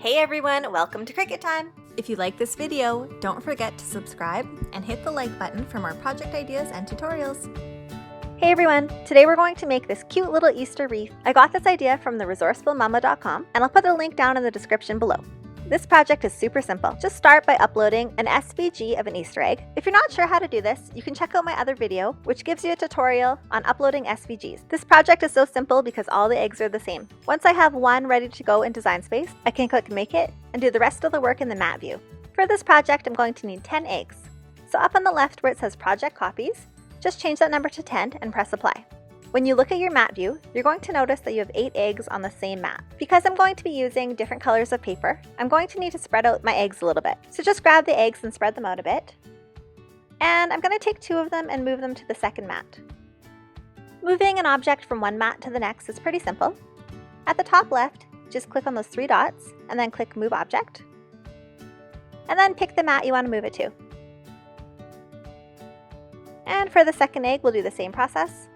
Hey everyone, welcome to Cricut Time! If you like this video, don't forget to subscribe and hit the like button for more project ideas and tutorials. Hey everyone, today we're going to make this cute little Easter wreath. I got this idea from theresourcefulmama.com and I'll put a link down in the description below. This project is super simple. Just start by uploading an SVG of an Easter egg. If you're not sure how to do this, you can check out my other video, which gives you a tutorial on uploading SVGs. This project is so simple because all the eggs are the same. Once I have one ready to go in Design Space, I can click Make It and do the rest of the work in the mat view. For this project, I'm going to need 10 eggs. So up on the left where it says Project Copies, just change that number to 10 and press Apply. When you look at your mat view, you're going to notice that you have 8 eggs on the same mat. Because I'm going to be using different colors of paper, I'm going to need to spread out my eggs a little bit. So just grab the eggs and spread them out a bit. And I'm going to take 2 of them and move them to the second mat. Moving an object from one mat to the next is pretty simple. At the top left, just click on those 3 dots and then click Move Object. And then pick the mat you want to move it to. And for the second egg, we'll do the same process.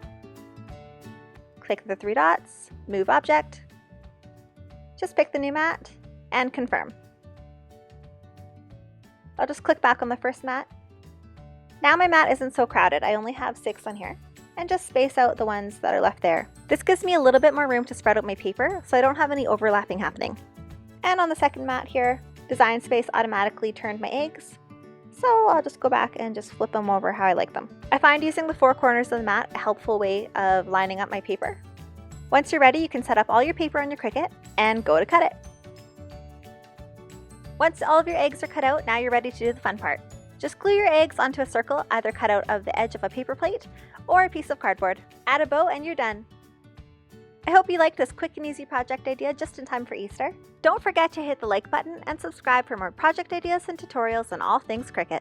Click the 3 dots, Move Object, just pick the new mat, and confirm. I'll just click back on the first mat. Now my mat isn't so crowded, I only have 6 on here, and just space out the ones that are left there. This gives me a little bit more room to spread out my paper, so I don't have any overlapping happening. And on the second mat here, Design Space automatically turned my eggs, so I'll just go back and just flip them over how I like them. I find using the 4 corners of the mat a helpful way of lining up my paper. Once you're ready, you can set up all your paper on your Cricut and go to cut it. Once all of your eggs are cut out, now you're ready to do the fun part. Just glue your eggs onto a circle either cut out of the edge of a paper plate or a piece of cardboard. Add a bow and you're done. I hope you liked this quick and easy project idea just in time for Easter. Don't forget to hit the like button and subscribe for more project ideas and tutorials on all things Cricut.